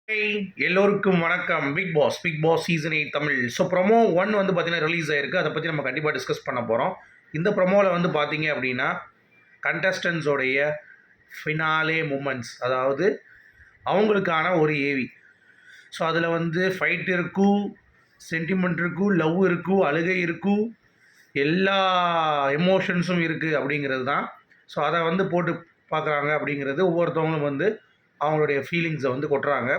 எல்லோருக்கும் வணக்கம். Bigg Boss season 8 Tamil. So promo 1 வந்து பார்த்தீங்கன்னா ரிலீஸ் ஆயிருக்கு. அதை பற்றி நம்ம கண்டிப்பாக டிஸ்கஸ் பண்ண போகிறோம். இந்த ப்ரொமோவில் வந்து பார்த்தீங்க அப்படின்னா கண்டஸ்டன்ஸோடைய ஃபினாலே மூமெண்ட்ஸ், அதாவது அவங்களுக்கான ஒரு ஏவி. ஸோ அதில் வந்து ஃபைட் இருக்கும், சென்டிமெண்ட் இருக்கும், லவ் இருக்கும், அழுகை இருக்கும், எல்லா எமோஷன்ஸும் இருக்குது அப்படிங்கிறது தான். ஸோ அதை வந்து போட்டு பார்க்குறாங்க அப்படிங்கிறது, ஒவ்வொருத்தவங்களும் வந்து அவங்களுடைய ஃபீலிங்ஸை வந்து கொட்டுறாங்க.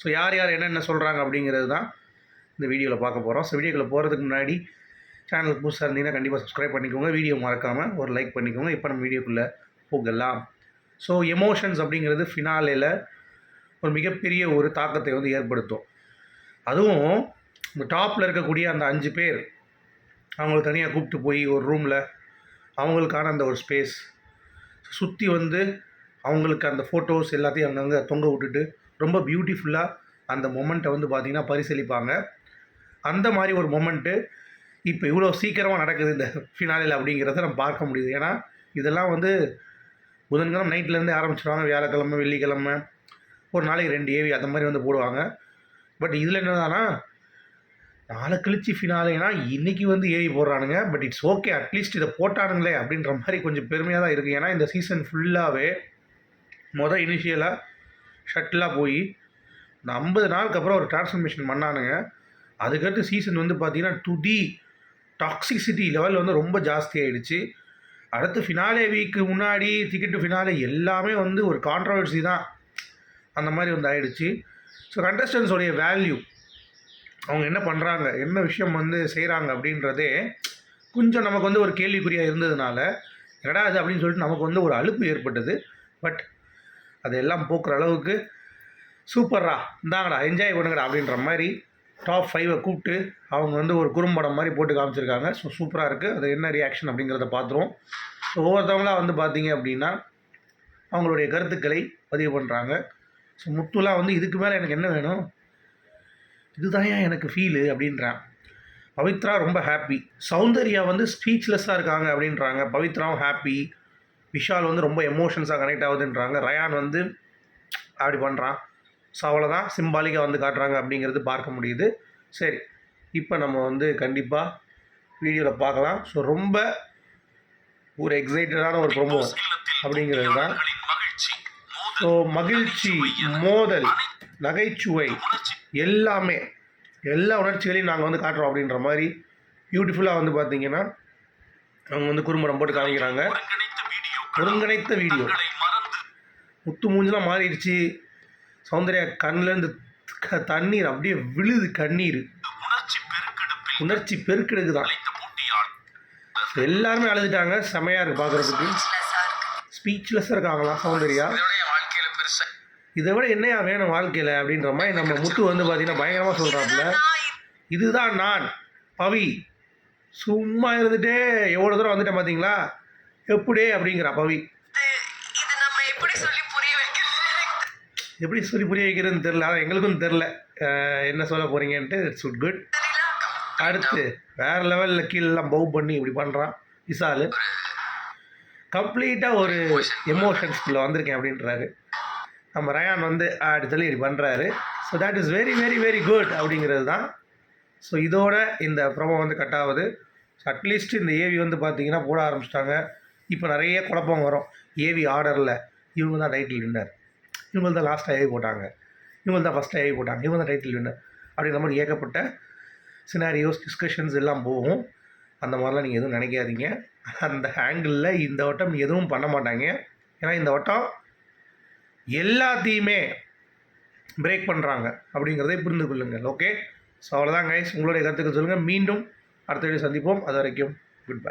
ஸோ யார் யார் என்னென்ன சொல்கிறாங்க அப்படிங்கிறது தான் இந்த வீடியோவில் பார்க்க போகிறோம். ஸோ வீடியோக்குள்ளே போகிறதுக்கு முன்னாடி சேனலுக்கு புதுசாக இருந்தீங்கன்னா கண்டிப்பாக சப்ஸ்கிரைப் பண்ணிக்கோங்க, வீடியோ மறக்காமல் ஒரு லைக் பண்ணிக்கோங்க. இப்போ நம்ம வீடியோக்குள்ளே போகலாம். ஸோ எமோஷன்ஸ் அப்படிங்கிறது ஃபினாலேயில் ஒரு மிகப்பெரிய ஒரு தாக்கத்தை வந்து ஏற்படுத்தும். அதுவும் இந்த டாப்பில் இருக்கக்கூடிய அந்த 5 பேர் அவங்கள தனியாக கூப்பிட்டு போய் ஒரு ரூமில் அவங்களுக்கான அந்த ஒரு ஸ்பேஸ் சுற்றி வந்து அவங்களுக்கு அந்த ஃபோட்டோஸ் எல்லாத்தையும் அங்கங்கே தொங்க விட்டுட்டு ரொம்ப பியூட்டிஃபுல்லாக அந்த மொமெண்ட்டை வந்து பார்த்திங்கன்னா பரிசீலிப்பாங்க. அந்த மாதிரி ஒரு மொமெண்ட்டு இப்போ இவ்வளோ சீக்கிரமாக நடக்குது இந்த ஃபினாலில் அப்படிங்கிறத நம்ம பார்க்க முடியுது. ஏன்னா இதெல்லாம் வந்து புதன்கிழமை நைட்லேருந்தே ஆரம்பிச்சிடுவாங்க. வியாழக்கிழமை, வெள்ளிக்கிழமை ஒரு நாளைக்கு 2 ஏவி அந்த மாதிரி வந்து போடுவாங்க. பட் இதில் என்னதானா, நாளை கழிச்சு ஃபினாலேனா இன்றைக்கி வந்து AV போடுறானுங்க. But it's okay, at least இதை போட்டானுங்களே அப்படின்ற மாதிரி கொஞ்சம் பெருமையாக தான் இருக்குது. ஏன்னா இந்த சீசன் ஃபுல்லாகவே இனிஷியலாக ஷட்டிலாக போய் இந்த 50 நாளுக்கு அப்புறம் ஒரு டிரான்ஸ்ஃபர்மேஷன் பண்ணானுங்க. அதுக்கடுத்து சீசன் வந்து பார்த்திங்கன்னா தி டாக்ஸிசிட்டி லெவல் வந்து ரொம்ப ஜாஸ்தி ஆகிடுச்சு. அடுத்து ஃபினாலே வீக்கு முன்னாடி டிக்கெட் டு ஃபினாலே எல்லாமே வந்து ஒரு கான்ட்ரவர்சி தான், அந்த மாதிரி வந்து ஆகிடுச்சு. ஸோ கண்டஸ்டன்ஸோடைய வேல்யூ, அவங்க என்ன பண்ணுறாங்க, என்ன விஷயம் வந்து செய்கிறாங்க அப்படின்றதே கொஞ்சம் நமக்கு வந்து ஒரு கேள்விக்குறியாக இருந்ததுனால என்னடா அது அப்படின்னு சொல்லிட்டு நமக்கு வந்து ஒரு அலுப்பு ஏற்பட்டது. பட் அதெல்லாம் போக்குற அளவுக்கு சூப்பரா இந்தாங்கடா என்ஜாய் பண்ணுங்கடா அப்படின்ற மாதிரி டாப் 5 கூப்பிட்டு அவங்க வந்து ஒரு குறும்படம் மாதிரி போட்டு காமிச்சிருக்காங்க. ஸோ சூப்பராக இருக்குது. அது என்ன ரியாக்ஷன் அப்படிங்கிறத பார்த்துருவோம். ஸோ ஒவ்வொருத்தவங்களாம் வந்து பார்த்தீங்க அப்படின்னா அவங்களுடைய கருத்துக்களை பதிவு பண்ணுறாங்க. ஸோ முத்துலாம் வந்து இதுக்கு மேலே எனக்கு என்ன வேணும், இதுதான் எனக்கு ஃபீலு அப்படின்றான். பவித்ரா ரொம்ப ஹாப்பி, சௌந்தர்யா வந்து ஸ்பீச்லெஸ்ஸாக இருக்காங்க அப்படின்றாங்க. பவித்ராவும் ஹாப்பி, விஷால் வந்து ரொம்ப எமோஷன்ஸாக கனெக்ட் ஆகுதுன்றாங்க. ரயான் வந்து அப்படி பண்ணுறான். ஸோ அவ்வளோதான் சிம்பாலிக்காக வந்து காட்டுறாங்க அப்படிங்கிறது பார்க்க முடியுது. சரி, இப்போ நம்ம வந்து கண்டிப்பாக வீடியோவில் பார்க்கலாம். ஸோ ரொம்ப ஒரு எக்ஸைட்டடான ஒரு ப்ரோமோ அப்படிங்கிறது தான். ஸோ மகிழ்ச்சி, மோதல், நகைச்சுவை எல்லாமே, எல்லா உணர்ச்சிகளையும் நாங்கள் வந்து காட்டுறோம் அப்படின்ற மாதிரி பியூட்டிஃபுல்லாக வந்து பார்த்திங்கன்னா அவங்க வந்து குறும்படம் போட்டு காமிக்கிறாங்க. ஒருங்கிணைத்த வீடியோ. முத்து மூஞ்செலாம் மாறிடுச்சு. சௌந்தர்யா கண்ணிலேருந்து தண்ணீர் அப்படியே விழுது, கண்ணீர், உணர்ச்சி பெருக்கெடுக்கு தான். எல்லாருமே அழுதுட்டாங்க. செமையாக இருக்குது பார்க்குறதுக்கு. ஸ்பீச்லெஸ்ஸாக இருக்காங்களா சௌந்தர்யா. இதை விட என்னையா வேணும் வாழ்க்கையில் அப்படின்ற மாதிரி நம்ம முத்து வந்து பார்த்திங்கன்னா பயங்கரமாக சொல்கிறாப்புல. இதுதான் நான் பவி, சும்மா இருந்துகிட்டே எவ்வளோ தூரம் வந்துட்டேன் பார்த்தீங்களா, எப்படி அப்படிங்கிற பவி. எப்படி சொல்லி புரிய வைக்கிறதுன்னு தெரில, ஆனால் எங்களுக்கும் தெரில என்ன சொல்ல போகிறீங்கன்ட்டு. It's good. அடுத்து வேறு லெவலில் கீழெல்லாம் பவ் பண்ணி இப்படி பண்ணுறான் விஷால். கம்ப்ளீட்டாக ஒரு எமோஷன்ஸ்குள்ளே வந்திருக்கேன் அப்படின்றாரு. நம்ம ரயான் வந்து அடுத்தல இப்படி பண்ணுறாரு. So that is very very very good அப்படிங்கிறது தான். ஸோ இதோட இந்த ப்ரோமோ வந்து கட் ஆகுது. ஸோ அட்லீஸ்ட் இந்த ஏவி வந்து பார்த்திங்கன்னா போட ஆரம்பிச்சிட்டாங்க. இப்போ நிறைய குழப்பம் வரும். ஏவி ஆர்டரில் இவங்க தான் டைட்டில் வின்னர், இவங்க தான் லாஸ்ட்டாக ஏவி போட்டாங்க, இவங்க தான் ஃபஸ்ட்டாக ஏவி போட்டாங்க, இவங்க தான் டைட்டில் வின்னர் அப்படிங்கிற மாதிரி ஏகப்பட்ட சினாரியோஸ், டிஸ்கஷன்ஸ் எல்லாம் போகும். அந்த மாதிரிலாம் நீங்கள் எதுவும் நினைக்காதீங்க. அந்த ஆங்கிளில் இந்த வட்டம் எதுவும் பண்ண மாட்டாங்க. ஏன்னா இந்த வட்டம் எல்லாத்தையுமே பிரேக் பண்ணுறாங்க அப்படிங்கிறதை புரிந்து கொள்ளுங்கள். ஓகே, ஸோ அவ்வளோதான் கைஸ். உங்களுடைய கருத்துக்கள் சொல்லுங்கள். மீண்டும் அடுத்த வீடியோ சந்திப்போம். அது வரைக்கும் குட் பை.